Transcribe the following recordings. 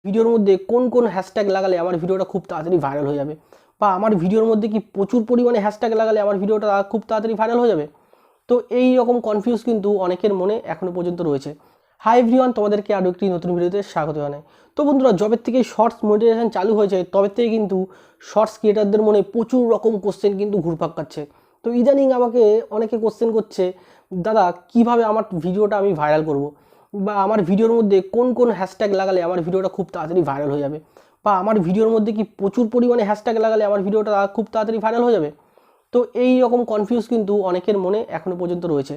ভিডিওর মধ্যে কোন কোন হ্যাশট্যাগ লাগালে আমার ভিডিওটা খুব তাড়াতাড়ি ভাইরাল হয়ে যাবে, বা আমার ভিডিওর মধ্যে কি প্রচুর পরিমাণে হ্যাশট্যাগ লাগালে আমার ভিডিওটা খুব তাড়াতাড়ি ভাইরাল হয়ে যাবে। তো এই রকম কনফিউজ কিন্তু অনেকের মনে এখনও পর্যন্ত রয়েছে। হাই এভরিওয়ান, তোমাদেরকে আরও একটি নতুন ভিডিওতে স্বাগত জানাই। তো বন্ধুরা, যবে থেকে শর্টস মনিটাইজেশন চালু হয়েছে তবে থেকে কিন্তু শর্টস ক্রিয়েটারদের মনে প্রচুর রকম কোশ্চেন কিন্তু ঘুরপাক খাচ্ছে। তো ইদানিং আমাকে অনেকে কোশ্চেন করছে, দাদা কিভাবে আমার ভিডিওটা আমি ভাইরাল করব, বা আমার ভিডিওর মধ্যে কোন কোন হ্যাশট্যাগ লাগালে আমার ভিডিওটা খুব তাড়াতাড়ি ভাইরাল হয়ে যাবে, বা আমার ভিডিওর মধ্যে কি প্রচুর পরিমাণে হ্যাশট্যাগ লাগালে আমার ভিডিওটা খুব তাড়াতাড়ি ভাইরাল হয়ে যাবে। তো এই রকম কনফিউজ কিন্তু অনেকের মনে এখনও পর্যন্ত রয়েছে।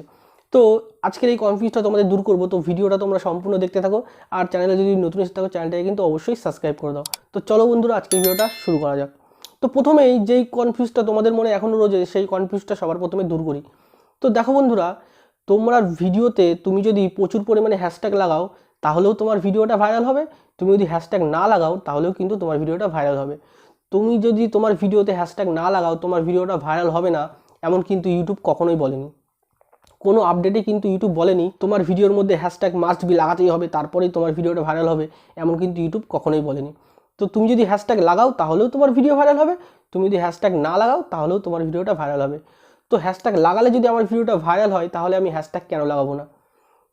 তো আজকের এই কনফিউজটা তোমাদের দূর করবো। তো ভিডিওটা তোমরা সম্পূর্ণ দেখতে থাকো, আর চ্যানেলে যদি নতুন এসে থাকো চ্যানেলটাকে কিন্তু অবশ্যই সাবস্ক্রাইব করে দাও। তো চলো বন্ধুরা, আজকের ভিডিওটা শুরু করা যাক। তো প্রথমেই যেই কনফিউজটা তোমাদের মনে এখনও রয়েছে সেই কনফিউজটা সবার প্রথমে দূর করি। তো দেখো বন্ধুরা, তোমরা ভিডিওতে তুমি যদি প্রচুর পরিমাণে হ্যাশট্যাগ লাগাও তাহলেও তোমার ভিডিওটা ভাইরাল হবে, তুমি যদি হ্যাশট্যাগ না লাগাও তাহলেও কিন্তু তোমার ভিডিওটা ভাইরাল হবে। তুমি যদি তোমার ভিডিওতে হ্যাশট্যাগ না লাগাও তোমার ভিডিওটা ভাইরাল হবে না, এমন কিন্তু ইউটিউব কখনোই বলেনি। কোনো আপডেটে কিন্তু ইউটিউব বলেনি তোমার ভিডিওর মধ্যে হ্যাশট্যাগ মাস্ট বি লাগাতেই হবে তারপরেই তোমার ভিডিওটা ভাইরাল হবে, এমন কিন্তু ইউটিউব কখনোই বলেনি। তো তুমি যদি হ্যাশট্যাগ লাগাও তাহলেও তোমার ভিডিও ভাইরাল হবে, তুমি যদি হ্যাশট্যাগ না লাগাও তাহলেও তোমার ভিডিওটা ভাইরাল হবে। তো হ্যাশট্যাগ লাগালে যদি আমার ভিডিওটা ভাইরাল হয় তাহলে আমি হ্যাশট্যাগ কেন লাগাবো না?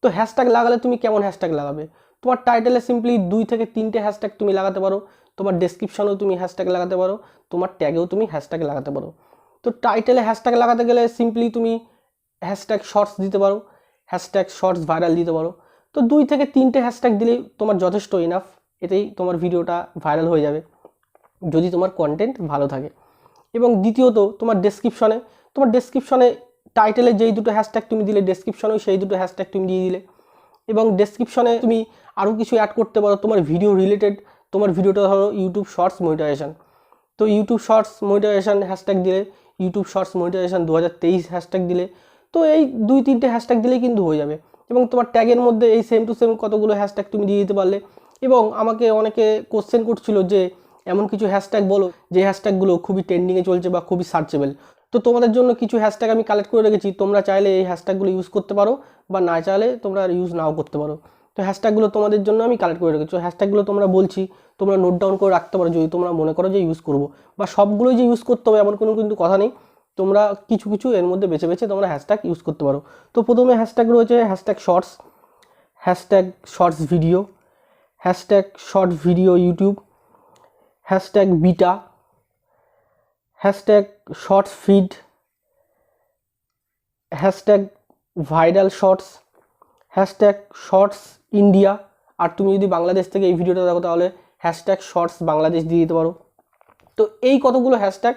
তো হ্যাশট্যাগ লাগালে তুমি কেমন হ্যাশট্যাগ লাগাবে? তোমার টাইটেলে সিম্পলি 2 থেকে 3টে হ্যাশট্যাগ তুমি লাগাতে পারো, তোমার ডেসক্রিপশনেও তুমি হ্যাশট্যাগ লাগাতে পারো, তোমার ট্যাগেও তুমি হ্যাশট্যাগ লাগাতে পারো। তো টাইটেলে হ্যাশট্যাগ লাগাতে গেলে সিম্পলি তুমি হ্যাশট্যাগ শর্টস দিতে পারো, হ্যাশট্যাগ শর্টস ভাইরাল দিতে পারো। তো 2 থেকে 3টে হ্যাশট্যাগ দিলেই তোমার যথেষ্ট ইনাফ, এতেই তোমার ভিডিওটা ভাইরাল হয়ে যাবে যদি তোমার কন্টেন্ট ভালো থাকে। এবং দ্বিতীয়ত তোমার ডেসক্রিপশনে টাইটেলে যেই দুটো হ্যাশট্যাগ তুমি দিলে ডেসক্রিপশনেও সেই দুটো হ্যাশট্যাগ তুমি দিয়ে দিলে, এবং ডেসক্রিপশনে তুমি আরও কিছু অ্যাড করতে পারো তোমার ভিডিও রিলেটেড। তোমার ভিডিওটা ধরো ইউটিউব শর্টস মনিটাইজেশন, তো ইউটিউব শর্টস মনিটাইজেশন হ্যাশট্যাগ দিলে, ইউটিউব শর্টস মনিটাইজেশন 2023 হ্যাশট্যাগ দিলে, তো এই 2-3টে হ্যাশট্যাগ দিলেই কিন্তু হয়ে যাবে। এবং তোমার ট্যাগের মধ্যে এই সেম টু সেম কতগুলো হ্যাশট্যাগ তুমি দিয়ে দিতে পারলে। এবং আমাকে অনেকে কোশ্চেন করছিল যে এমন কিছু হ্যাশট্যাগ বলো যে হ্যাশট্যাগুলো খুবই ট্রেন্ডিংয়ে চলছে বা খুবই সার্চেবল। তো তোমাদের জন্য কিছু হ্যাশট্যাগ আমি কালেক্ট করে রেখেছি, তোমরা চাইলে এই হ্যাশট্যাগুলো ইউজ করতে পারো, বা না চাইলে তোমরা ইউজ নাও করতে পারো। তো হ্যাশট্যাগুলো তোমাদের জন্য আমি কালেক্ট করে রেখেছি। হ্যাশট্যাগুলো তোমরা বলছি, তোমরা নোট ডাউন করে রাখতে পারো যদি তোমরা মনে করো যে ইউজ করবো, বা সবগুলোই যে ইউজ করতে হবে এমন কোনো কিন্তু কথা নেই। তোমরা কিছু কিছু এর মধ্যে বেছে বেছে তোমরা হ্যাশট্যাগ ইউজ করতে পারো। তো প্রথমে হ্যাশট্যাগ রয়েছে hashtag shorts, hashtag shorts video, hashtag short video YouTube, hashtag beta, hashtag shorts feed, hashtag viral shorts, hashtag shorts India. আর তুমি যদি বাংলাদেশ থেকে এই ভিডিওটা দেখো তাহলে হ্যাশট্যাগ শর্টস বাংলাদেশ দিয়ে দিতে পারো। তো এই কতগুলো হ্যাশট্যাগ,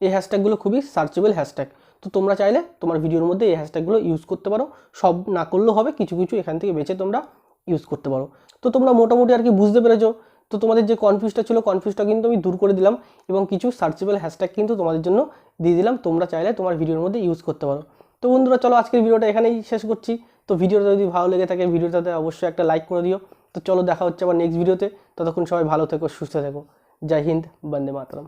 এই হ্যাশট্যাগুলো খুবই সার্চেবল হ্যাশট্যাগ। তো তোমরা চাইলে তোমার ভিডিওর মধ্যে এই হ্যাশট্যাগুলো ইউজ করতে পারো, সব না করলেও হবে, কিছু কিছু এখান থেকে বেছে তোমরা ইউজ করতে পারো। তো তোমরা মোটামুটি আর কি বুঝতে পেরেছো। তো তোমাদের যে কনফিউজটা ছিল কনফিউজটা কিন্তু আমি দূর করে দিলাম, এবং কিছু সার্চেবল হ্যাশট্যাগ কিন্তু তোমাদের জন্য দিয়ে দিলাম, তোমরা চাইলে তোমার ভিডিওর মধ্যে ইউজ করতে পারো। তো বন্ধুরা চলো আজকের ভিডিওটা এখানেই শেষ করছি। তো ভিডিওটা যদি ভালো লেগে থাকে ভিডিওটাতে অবশ্যই একটা লাইক করে দিও। তো চলো দেখা হচ্ছে আবার নেক্সট ভিডিওতে, ততক্ষণ সবাই ভালো থেকো, সুস্থ থেকো। জয় হিন্দ, বন্দে মাতরম।